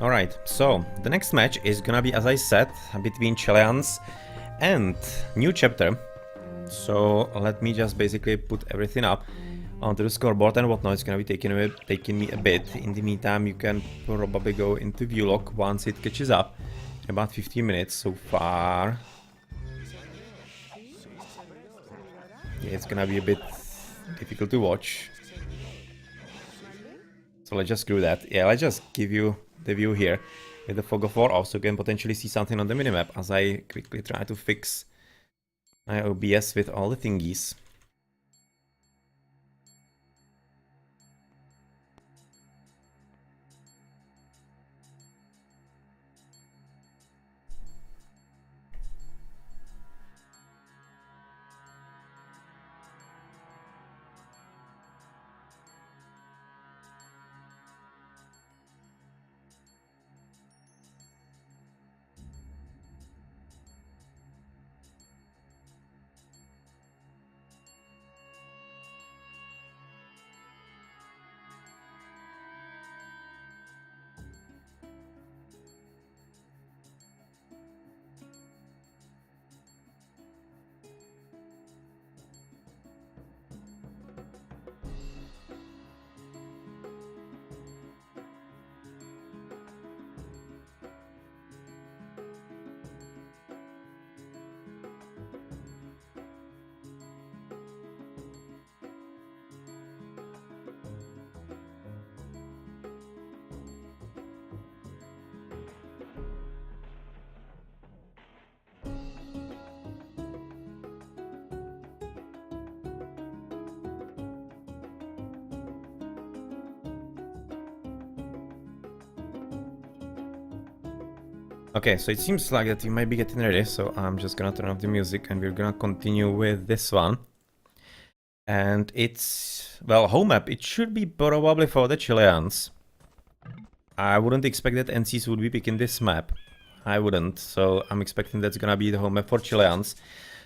Alright, so the next match is gonna be, as I said, between Chileans and new chapter. So let me just basically put everything up onto the scoreboard and whatnot. It's gonna be taking me a bit. In the meantime, you can probably go into view log once it catches up. In about 15 minutes so far. Yeah, it's gonna be a bit difficult to watch. So let's just screw that. Yeah, let's just give you the view here with the fog of war off, so you can potentially see something on the minimap as I quickly try to fix my OBS with all the thingies. Okay, so it seems like that we might be getting ready, so I'm just gonna turn off the music and we're gonna continue with this one. And it's, well, home map, it should be probably for the Chileans. I wouldn't expect that NCs would be picking this map. I wouldn't, so I'm expecting that's gonna be the home map for Chileans.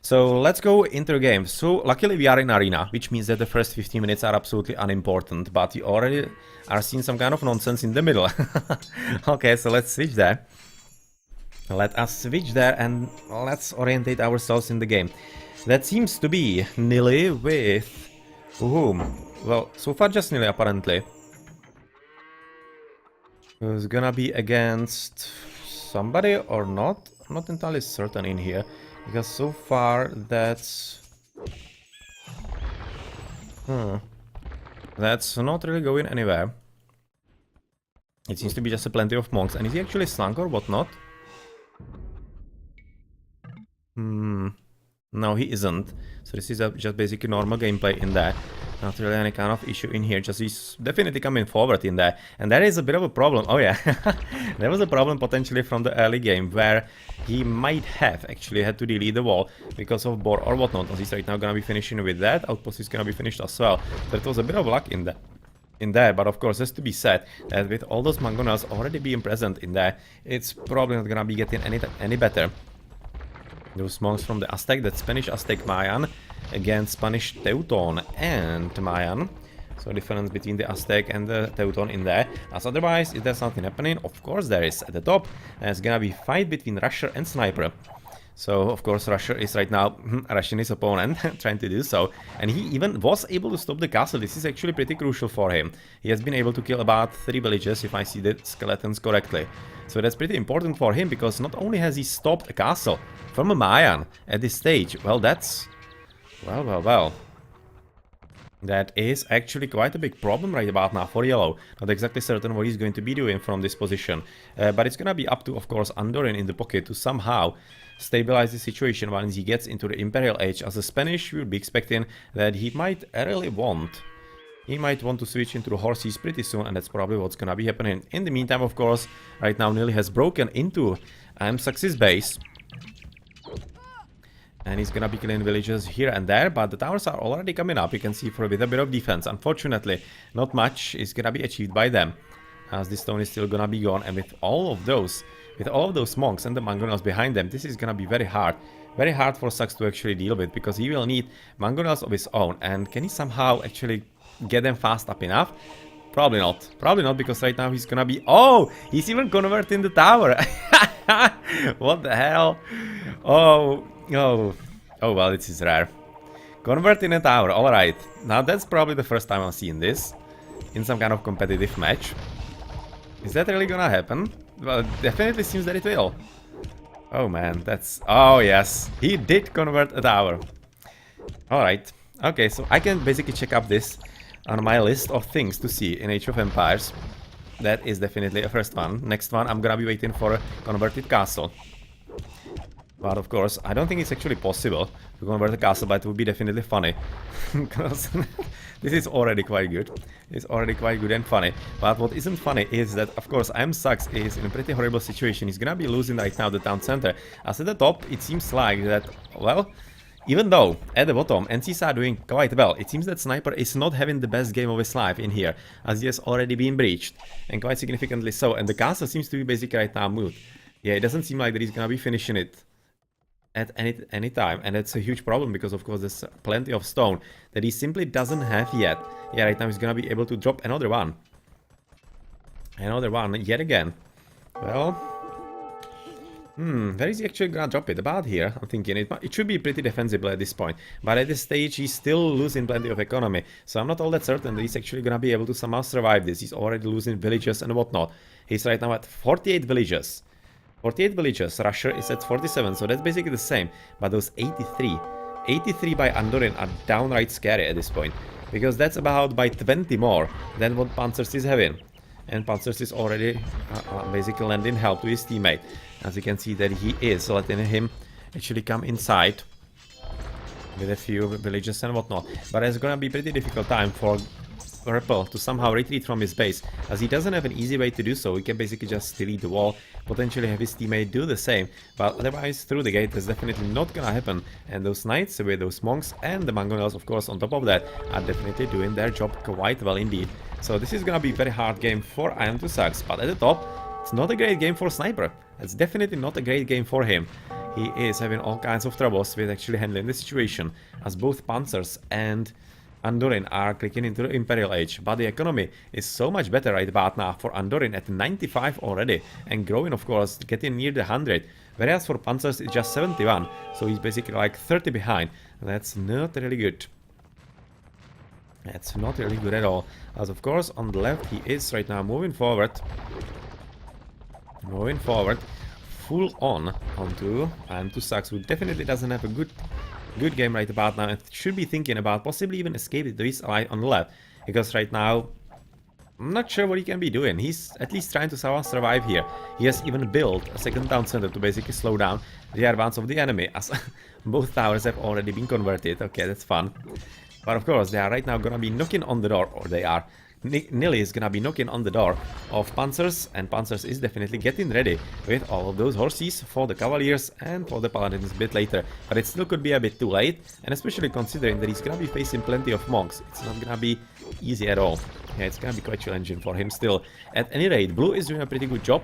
So let's go into the game. So luckily we are in arena, which means that the first 15 minutes are absolutely unimportant, but you already are seeing some kind of nonsense in the middle. Okay, so let's switch there. Let us switch there and let's orientate ourselves in the game. That seems to be Nilly with whom? Well, so far just Nilly apparently. Who's gonna be against somebody or not? I'm not entirely certain in here, because so far that's... That's not really going anywhere. It seems to be just a plenty of monks. And is he actually slunk or whatnot? No, he isn't. So this is just basically normal gameplay in there. Not really any kind of issue in here. Just he's definitely coming forward in there. And that is a bit of a problem. Oh yeah. There was a problem potentially from the early game where he might have actually had to delete the wall because of boar or whatnot. He's right now gonna be finishing with that. Outpost is gonna be finished as well. So it was a bit of luck in there, but of course has to be said that with all those mangonels already being present in there, it's probably not gonna be getting any better. Those monks from the Aztec, that Spanish Aztec Mayan against Spanish Teuton and Mayan. So difference between the Aztec and the Teuton in there. As otherwise, is there something happening? Of course there is. At the top, there's gonna be fight between Rusher and Sniper. So, of course, Rusher is right now rushing his opponent, trying to do so. And he even was able to stop the castle. This is actually pretty crucial for him. He has been able to kill about 3 villagers, if I see the skeletons correctly. So that's pretty important for him, because not only has he stopped a castle from a Mayan at this stage, well, that's... Well. That is actually quite a big problem right about now for Yellow. Not exactly certain what he's going to be doing from this position. But it's gonna be up to, of course, Andorin in the pocket to somehow stabilize the situation once he gets into the Imperial Age. As a Spanish, we would be expecting that he might really want... He might want to switch into the horses pretty soon, and that's probably what's gonna be happening. In the meantime, of course, right now Nilly has broken into Success base. And he's gonna be killing villagers here and there, but the towers are already coming up. You can see with a bit of defense. Unfortunately, not much is gonna be achieved by them, as this stone is still gonna be gone. And with all of those monks and the mangonels behind them, this is gonna be very hard for Sux to actually deal with, because he will need mangonels of his own. And can he somehow actually get them fast up enough? Probably not. Probably not, because right now he's gonna be... Oh! He's even converting the tower! What the hell? Oh, oh. Oh, well, this is rare. Converting a tower, alright. Now, that's probably the first time I'm seeing this in some kind of competitive match. Is that really gonna happen? Well, it definitely seems that it will. Oh, man, that's... Oh, yes. He did convert a tower. Alright. Okay, so I can basically check up this on my list of things to see in Age of Empires. That is definitely a first one. Next one, I'm gonna be waiting for a converted castle. But of course, I don't think it's actually possible to convert a castle, but it would be definitely funny. Because this is already quite good. It's already quite good and funny. But what isn't funny is that, of course, Sucks is in a pretty horrible situation. He's gonna be losing right now the town center. As at the top, it seems like that, well... Even though, at the bottom, NCs are doing quite well, it seems that Sniper is not having the best game of his life in here, as he has already been breached, and quite significantly so, and the castle seems to be basically right now moved. Yeah, it doesn't seem like that he's gonna be finishing it at any time, and that's a huge problem, because of course there's plenty of stone that he simply doesn't have yet. Yeah, right now he's gonna be able to drop another one. Another one, yet again. Well... where is he actually gonna drop it? About here, I'm thinking. It should be pretty defensible at this point. But at this stage, he's still losing plenty of economy. So I'm not all that certain that he's actually gonna be able to somehow survive this. He's already losing villages and whatnot. He's right now at 48 villages. 48 villages. Russia is at 47, so that's basically the same. But those 83 by Andorin are downright scary at this point. Because that's about by 20 more than what Panzers is having. And Panzers is already basically lending help to his teammate. As you can see that he is letting him actually come inside with a few villages and whatnot. But it's gonna be pretty difficult time for Ripple to somehow retreat from his base, as he doesn't have an easy way to do so. He can basically just delete the wall, potentially have his teammate do the same, but otherwise through the gate is definitely not gonna happen. And those knights with those monks and the mangonels, of course, on top of that, are definitely doing their job quite well indeed. So this is gonna be a very hard game for Sucks, but at the top, it's not a great game for Sniper. It's definitely not a great game for him. He is having all kinds of troubles with actually handling the situation, as both Panzers and Andorin are clicking into the Imperial Age, but the economy is so much better right about now for Andorin at 95 already, and growing, of course, getting near the 100, whereas for Panzers it's just 71, so he's basically like 30 behind. That's not really good. That's not really good at all, as of course on the left he is right now moving forward, full on onto Sucks, who definitely doesn't have a good game right about now, and should be thinking about possibly even escaping to his ally on the left, because right now I'm not sure what he can be doing. He's at least trying to somehow survive here. He has even built a second town center to basically slow down the advance of the enemy, as both towers have already been converted. Okay, that's fun. But of course they are right now gonna be knocking on the door, or they are. Nilly is gonna be knocking on the door of Panzers, and Panzers is definitely getting ready with all of those horses for the Cavaliers and for the Paladins a bit later. But it still could be a bit too late, and especially considering that he's gonna be facing plenty of monks, it's not gonna be easy at all. Yeah, it's gonna be quite challenging for him still. At any rate, Blue is doing a pretty good job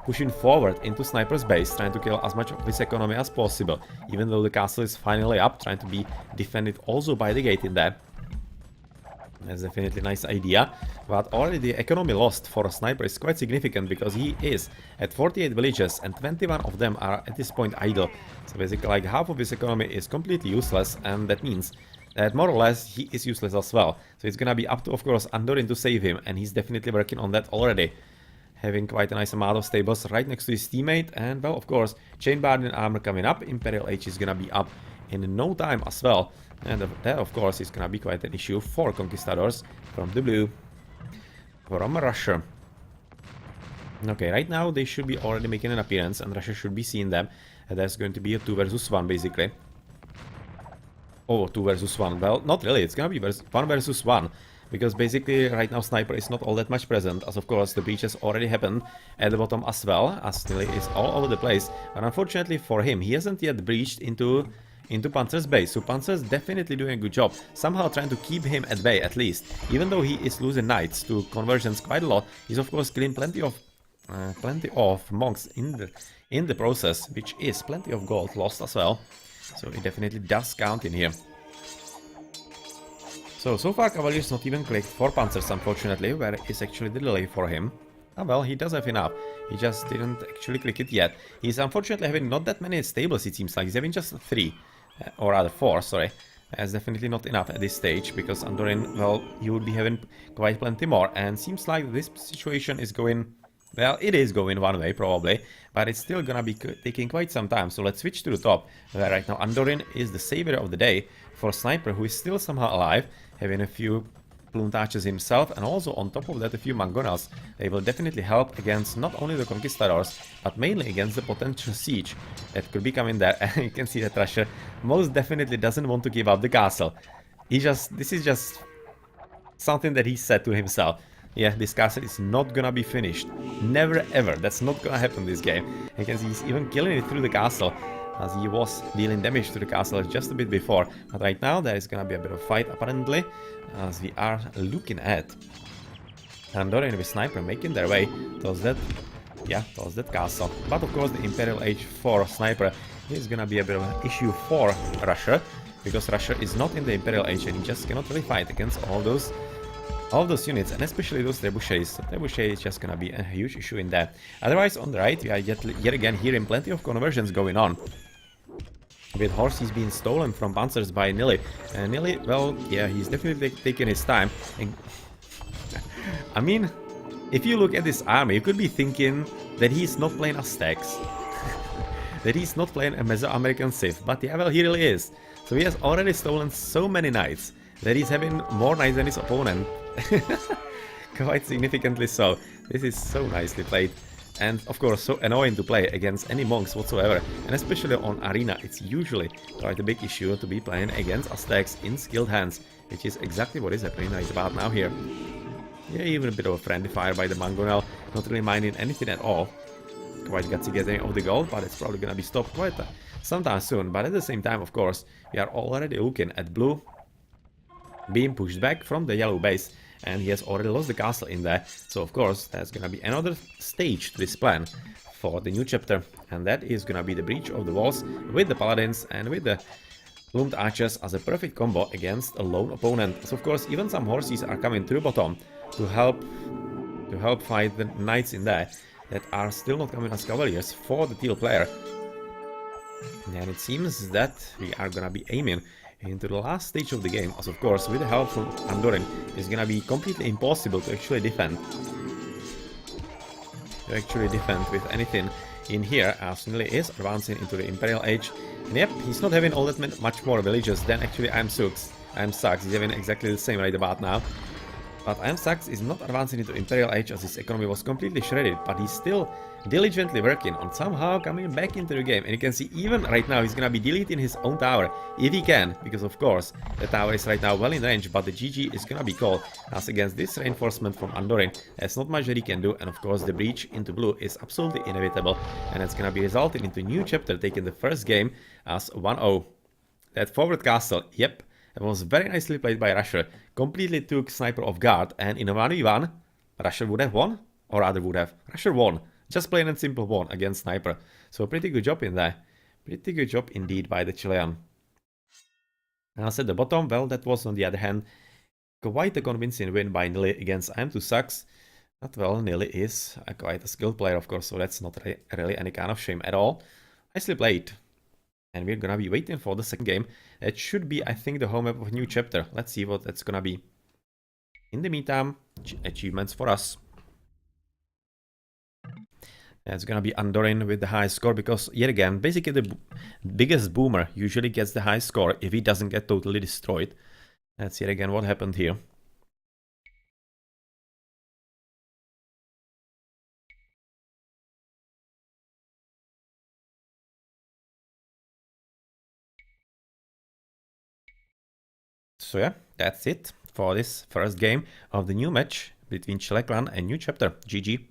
pushing forward into Sniper's base, trying to kill as much of his economy as possible, even though the castle is finally up, trying to be defended also by the gate in there. That's definitely a nice idea, but already the economy lost for a Sniper is quite significant, because he is at 48 villages and 21 of them are at this point idle. So basically like half of his economy is completely useless, and that means that more or less he is useless as well. So it's gonna be up to, of course, Andorin to save him, and he's definitely working on that already. Having quite a nice amount of stables right next to his teammate, and well, of course, Chain Bardin armor coming up. Imperial Age is gonna be up in no time as well. And that, of course, is gonna be quite an issue for Conquistadors from the blue, from Russia. Okay, right now they should be already making an appearance, and Russia should be seeing them. And there's going to be a 2 versus 1, basically. Oh, 2 versus 1. Well, not really. It's gonna be 1 versus 1. Because basically, right now, Sniper is not all that much present, as of course the breach has already happened at the bottom as well, as Nilly is all over the place. But unfortunately for him, he hasn't yet breached into Panzer's base, so Panzer's definitely doing a good job, somehow trying to keep him at bay at least. Even though he is losing knights to conversions quite a lot, he's of course killing plenty of monks in the process, which is plenty of gold lost as well. So it definitely does count in here. So far Cavalier's not even clicked for Panzers, unfortunately. Where is actually the delay for him? Ah, well, he does have enough. He just didn't actually click it yet. He's unfortunately having not that many stables, it seems like. He's having just 3. Or rather 4, sorry. That's definitely not enough at this stage, because Andorin, well, he would be having quite plenty more. And seems like this situation is going... Well, it is going one way, probably, but it's still gonna be taking quite some time. So let's switch to the top, where right now Andorin is the savior of the day for Sniper, who is still somehow alive, having a few plume touches himself, and also on top of that a few Mangonels. They will definitely help against not only the Conquistadors, but mainly against the potential siege that could be coming there. And you can see that Russia most definitely doesn't want to give up the castle. This is just something that he said to himself. Yeah, this castle is not gonna be finished. Never ever. That's not gonna happen this game. You can see he's even killing it through the castle, as he was dealing damage to the castle just a bit before. But right now there is gonna be a bit of fight apparently, as we are looking at Andorin with Sniper making their way towards that, towards that castle. But of course the Imperial Age for Sniper is gonna be a bit of an issue for Russia, because Russia is not in the Imperial Age and he just cannot really fight against all those units, and especially those trebuchets. The trebuchet is just gonna be a huge issue in that. Otherwise, on the right, we are yet again hearing plenty of conversions going on, with horses being stolen from Panzers by Nili. And Nili, well, yeah, he's definitely taking his time. And I mean, if you look at this army, you could be thinking that he's not playing Aztecs, that he's not playing a Mesoamerican Civ, but yeah, well, he really is. So he has already stolen so many knights that he's having more knights than his opponent. Quite significantly so. This is so nicely played, and of course so annoying to play against any monks whatsoever, and especially on arena it's usually quite a big issue to be playing against Aztecs in skilled hands, which is exactly what is happening right about now here. Yeah, even a bit of a friendly fire by the Mangonel, not really minding anything at all. Quite gutsy getting of the gold, but it's probably gonna be stopped quite sometime soon. But at the same time, of course, we are already looking at blue being pushed back from the yellow base, and he has already lost the castle in there. So of course there's gonna be another stage to this plan for the new chapter, and that is gonna be the breach of the walls with the paladins and with the plumed archers as a perfect combo against a lone opponent. So of course even some horses are coming through bottom to help fight the knights in there that are still not coming as cavaliers for the teal player. And it seems that we are gonna be aiming into the last stage of the game, as of course with the help from Andorin it's gonna be completely impossible to actually defend with anything in here, as Nili is advancing into the Imperial Age. And yep, he's not having all that much more villages than actually Sucks. He's having exactly the same right about now. But Sucks is not advancing into Imperial Age as his economy was completely shredded, but he's still diligently working on somehow coming back into the game. And you can see even right now he's gonna be deleting his own tower, if he can, because of course the tower is right now well in range, but the GG is gonna be called, as against this reinforcement from Andorin there's not much that he can do. And of course the breach into blue is absolutely inevitable, and it's gonna be resulting into a new chapter, taking the first game as 1-0. That forward castle, yep, it was very nicely played by Russia. Completely took Sniper off guard, and in a 1v1, Russia would have won, or rather would have. Russia won. Just plain and simple won against Sniper. So pretty good job in there. Pretty good job indeed by the Chilean. And as at the bottom, well, that was on the other hand quite a convincing win by Nili against M2 Sucks. But well, Nili is quite a skilled player, of course, so that's not really any kind of shame at all. Nicely played. And we're gonna be waiting for the second game. It should be, I think, the home map of a new chapter. Let's see what that's gonna be. In the meantime, achievements for us. It's gonna be Andorin with the highest score, because yet again, basically the biggest boomer usually gets the highest score if he doesn't get totally destroyed. That's yet again what happened here. So yeah, that's it for this first game of the new match between Chile Clan and new chapter. GG.